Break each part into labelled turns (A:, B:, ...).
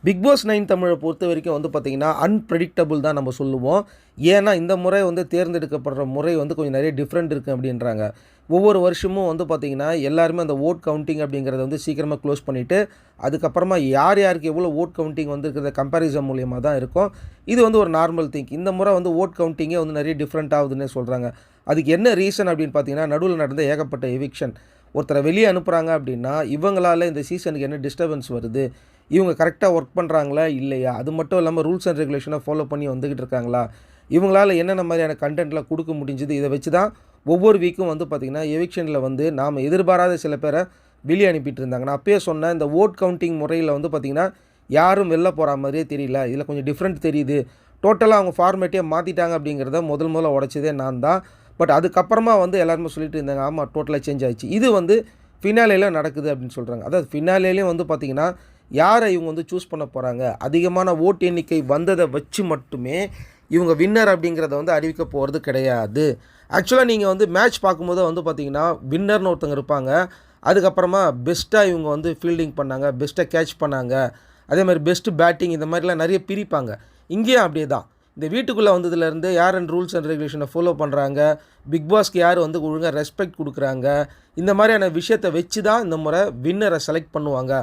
A: Big pass 9 தமிழை பொறுத்த வரைக்கும் வந்து பார்த்திங்கன்னா அன்பிரடிக்டபுள் தான் நம்ம சொல்லுவோம். ஏன்னா இந்த முறை வந்து தேர்ந்தெடுக்கப்படுற முறை வந்து கொஞ்சம் நிறைய டிஃப்ரெண்ட் இருக்குது அப்படின்றாங்க. ஒவ்வொரு வருஷமும் வந்து பார்த்திங்கன்னா எல்லாருமே அந்த ஓட் கவுண்டிங் அப்படிங்கிறத வந்து சீக்கிரமாக க்ளோஸ் பண்ணிவிட்டு அதுக்கப்புறமா யார் யாருக்கு எவ்வளோ ஓட் கவுண்டிங் வந்துருக்கிறத கம்பேரிசன் மூலியமாக தான் இருக்கும். இது வந்து ஒரு நார்மல் திங். இந்த முறை வந்து ஓட் கவுண்டிங்கே வந்து நிறைய டிஃப்ரெண்ட் ஆகுதுன்னே சொல்கிறாங்க. அதுக்கு என்ன ரீசன் அப்படின்னு பார்த்தீங்கன்னா நடுவில் நடந்த ஏகப்பட்ட எவிக்ஷன். ஒருத்தரை வெளியே அனுப்புகிறாங்க அப்படின்னா இவங்களால் இந்த சீசனுக்கு என்ன டிஸ்டர்பன்ஸ் வருது, இவங்க கரெக்டாக ஒர்க் பண்ணுறாங்களா இல்லையா, அது மட்டும் இல்லாமல் ரூல்ஸ் அண்ட் ரெகுலேஷனை ஃபாலோ பண்ணி வந்துக்கிட்டு இருக்காங்களா, இவங்களால் என்னென்ன மாதிரியான கண்டென்ட்லாம் கொடுக்க முடிஞ்சுது, இதை வச்சு தான் ஒவ்வொரு வீக்கும் வந்து பார்த்திங்கன்னா எவிக்ஷனில் வந்து நாம் எதிர்பாராத சில பேரை வெளியே அனுப்பிட்டு இருந்தாங்க. நான் அப்பயே சொன்னேன், இந்த ஓட் கவுண்டிங் முறையில் வந்து பார்த்திங்கன்னா யாரும் வெளில போகிற மாதிரியே தெரியல, இதில் கொஞ்சம் டிஃப்ரெண்ட் தெரியுது, டோட்டலாக அவங்க ஃபார்மேட்டே மாற்றிட்டாங்க அப்படிங்கிறத முதல்ல உடைச்சதே நான் தான். பட் அதுக்கப்புறமா வந்து எல்லாருமே சொல்லிட்டு இருந்தாங்க, ஆமாம் டோட்டலாக சேஞ்ச் ஆகிடுச்சு. இது வந்து ஃபினாலேயில் நடக்குது அப்படின்னு சொல்கிறாங்க. அதாவது ஃபினாலேலையும் வந்து பார்த்திங்கன்னா யாரை இவங்க வந்து சூஸ் பண்ண போகிறாங்க, அதிகமான ஓட்டு எண்ணிக்கை வந்ததை வச்சு மட்டுமே இவங்க வின்னர் அப்படிங்கிறத வந்து அறிவிக்க போகிறது கிடையாது. ஆக்சுவலாக நீங்கள் வந்து மேட்ச் பார்க்கும்போது வந்து பார்த்திங்கன்னா வின்னர்னு ஒருத்தங்க இருப்பாங்க, அதுக்கப்புறமா பெஸ்ட்டாக இவங்க வந்து ஃபீல்டிங் பண்ணாங்க, பெஸ்ட்டாக கேட்ச் பண்ணாங்க, அதே மாதிரி பெஸ்ட்டு பேட்டிங், இந்த மாதிரிலாம் நிறைய பிரிப்பாங்க. இங்கேயும் அப்படியே தான். இந்த வீட்டுக்குள்ளே வந்ததுலேருந்து யார் அண்ட் ரூல்ஸ் அண்ட் ரெகுலேஷனை ஃபாலோ பண்ணுறாங்க, பிக் பாஸ்க்கு யார் வந்து ஒழுங்காக ரெஸ்பெக்ட் கொடுக்குறாங்க, இந்த மாதிரியான விஷயத்தை வச்சு தான் இந்த முறை வின்னரை செலக்ட் பண்ணுவாங்க.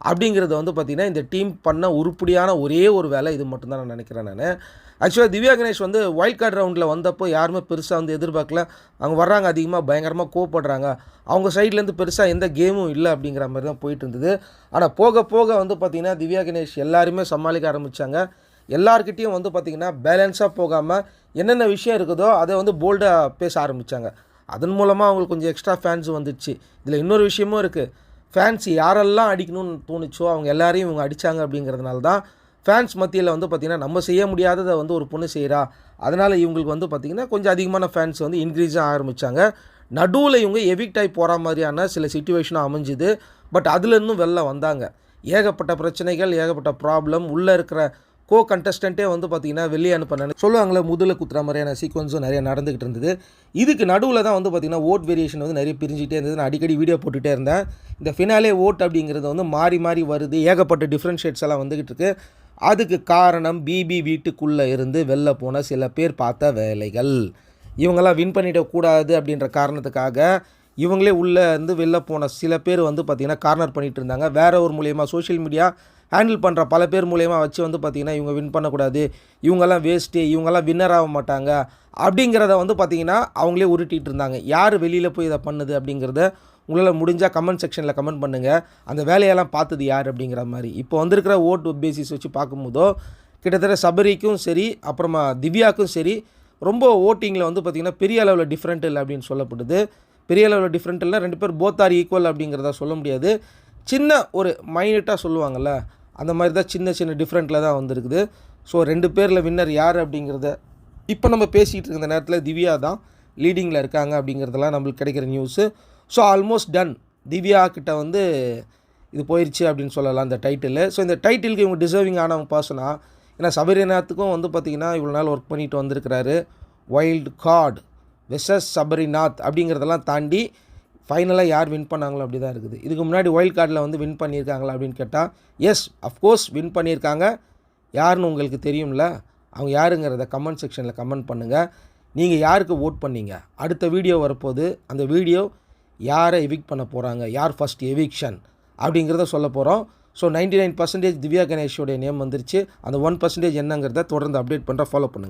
A: அப்படிங்கிறத வந்து பார்த்திங்கன்னா இந்த டீம் பண்ண உருப்படியான ஒரே ஒரு வேலை இது மட்டும்தான் நான் நினைக்கிறேன். நான் ஆக்சுவலாக திவ்யா கணேஷ் வந்து வைல்ட் கார்டு ரவுண்டில் வந்தப்போ யாருமே பெருசாக வந்து எதிர்பார்க்கல. அவங்க வர்றாங்க, அதிகமாக பயங்கரமாக கோவப்படுறாங்க, அவங்க சைட்லேருந்து பெருசாக எந்த கேமும் இல்லை அப்படிங்கிற மாதிரி தான் போயிட்டு இருந்தது. ஆனால் போக போக வந்து பார்த்திங்கன்னா திவ்யா கணேஷ் எல்லாருமே சமாளிக்க ஆரம்பித்தாங்க. எல்லார்கிட்டையும் வந்து பார்த்திங்கன்னா பேலன்ஸாக போகாமல் என்னென்ன விஷயம் இருக்குதோ அதை வந்து போல்டாக பேச ஆரம்பித்தாங்க. அதன் மூலமாக அவங்களுக்கு கொஞ்சம் எக்ஸ்ட்ரா ஃபேன்ஸ் வந்துடுச்சு. இதில் இன்னொரு விஷயமும் இருக்குது, ஃபேன்ஸ் யாரெல்லாம் அடிக்கணும்னு தோணுச்சோ அவங்க எல்லாரையும் இவங்க அடித்தாங்க. அப்படிங்கிறதுனால தான் ஃபேன்ஸ் மத்தியில் வந்து பார்த்திங்கன்னா நம்ம செய்ய முடியாததை வந்து ஒரு பொண்ணு செய்கிறா, அதனால் இவங்களுக்கு வந்து பார்த்திங்கன்னா கொஞ்சம் அதிகமான ஃபேன்ஸ் வந்து இன்க்ரீஸாக ஆரம்பித்தாங்க. நடுவில் இவங்க எவிக்ட் ஆகி போகிற மாதிரியான சில சிச்சுவேஷனும் அமைஞ்சுது. பட் அதுலேருந்தும் வெளில வந்தாங்க. ஏகப்பட்ட பிரச்சனைகள், ஏகப்பட்ட ப்ராப்ளம், உள்ளே இருக்கிற கண்டஸ்டண்ட்டே வந்து பார்த்திங்கன்னா வெளியே அனுப்பின சொல்லுவாங்களே முதல்ல குத்துற மாதிரியான சீக்வன்ஸும் நிறைய நடந்துக்கிட்டு இருந்தது. இதுக்கு நடுவில் தான் வந்து பார்த்திங்கன்னா ஓட் வேரியேஷன் வந்து நிறைய பிரிஞ்சிட்டே இருந்தது. நான் அடிக்கடி வீடியோ போட்டுகிட்டே இருந்தேன். இந்த ஃபினாலே ஓட் அப்படிங்கிறது வந்து மாறி மாறி வருது, ஏகப்பட்ட டிஃப்ரென்ஷியேட்ஸ் எல்லாம் வந்துக்கிட்டு இருக்குது. அதுக்கு காரணம் பிபி வீட்டுக்குள்ளே இருந்து வெளில போன சில பேர் பார்த்த வேலைகள். இவங்கெல்லாம் வின் பண்ணிடக்கூடாது அப்படின்ற காரணத்துக்காக இவங்களே உள்ளே இருந்து வெளில போன சில பேர் வந்து பார்த்திங்கன்னா கார்னர் பண்ணிகிட்டு இருந்தாங்க. வேறு ஒரு மூலியமாக சோஷியல் மீடியா ஹேண்டில் பண்ணுற பல பேர் மூலயமா வச்சு வந்து பார்த்திங்கன்னா இவங்க வின் பண்ணக்கூடாது, இவங்கெல்லாம் வேஸ்ட்டு, இவங்கெல்லாம் வின்னர் ஆக மாட்டாங்க அப்படிங்கிறத வந்து பார்த்திங்கன்னா அவங்களே உருட்டிகிட்டு இருந்தாங்க. யார் வெளியில் போய் இதை பண்ணுது அப்படிங்கிறத உங்களால் முடிஞ்சால் கமெண்ட் செக்ஷனில் கமெண்ட் பண்ணுங்கள். அந்த வேலையெல்லாம் பார்த்தது யார் அப்படிங்கிற மாதிரி. இப்போ வந்திருக்கிற ஓட் பேசிஸ் வச்சு பார்க்கும்போதோ கிட்டத்தட்ட சபரிக்கும் சரி அப்புறமா திவ்யாவுக்கும் சரி ரொம்ப ஓட்டிங்கில் வந்து பார்த்திங்கன்னா பெரிய அளவில் டிஃப்ரெண்ட் இல்லை அப்படின்னு சொல்லப்படுது. பெரிய அளவில் டிஃப்ரெண்ட் இல்லை, ரெண்டு பேர் போத் ஆர் ஈக்குவல் அப்படிங்கிறத சொல்ல முடியாது. சின்ன ஒரு மைனட்டாக சொல்லுவாங்கள்ல, அந்த மாதிரி தான் சின்ன சின்ன டிஃப்ரெண்ட்டில் தான் வந்திருக்குது. ஸோ ரெண்டு பேரில் வின்னர் யார் அப்படிங்கிறத இப்போ நம்ம பேசிகிட்டு இருக்கிற நேரத்தில் திவ்யா தான் லீடிங்கில் இருக்காங்க அப்படிங்கிறதெல்லாம் நம்மளுக்கு கிடைக்கிற news. So almost done. Divya கிட்ட வந்து இது போயிடுச்சு அப்படின்னு சொல்லலாம் இந்த டைட்டில். ஸோ இந்த டைட்டிலுக்கு இவங்க டிசர்விங் ஆனவங்க பர்சனாக, ஏன்னா சபரிநாத்துக்கும் வந்து பார்த்திங்கன்னா இவ்வளோ நாள் ஒர்க் பண்ணிட்டு வந்திருக்கிறாரு. வைல்டு கார்டு வெர்சஸ் சபரிநாத் அப்படிங்கிறதெல்லாம் தாண்டி ஃபைனலாக யார் வின் பண்ணாங்களோ அப்படி தான் இருக்குது. இதுக்கு முன்னாடி வைல்ட் கார்டில் வந்து வின் பண்ணியிருக்காங்களா அப்படின்னு கேட்டால் எஸ், அஃப்கோர்ஸ் வின் பண்ணியிருக்காங்க. யாருன்னு உங்களுக்கு தெரியும்ல, அவங்க யாருங்கிறத கமெண்ட் செக்ஷனில் கமெண்ட் பண்ணுங்கள். நீங்கள் யாருக்கு ஓட் பண்ணீங்க? அடுத்த வீடியோ வரப்போது, அந்த வீடியோ யாரை எவிக்ட் பண்ண போகிறாங்க, யார் ஃபஸ்ட் எவிக்ஷன் அப்படிங்கிறத சொல்ல போகிறோம். ஸோ 99% திவ்யா கணேஷோடைய நேம் வந்துருச்சு. அந்த 1% என்னங்கிறத தொடர்ந்து அப்டேட் பண்ணுற ஃபாலோ பண்ணுங்கள்.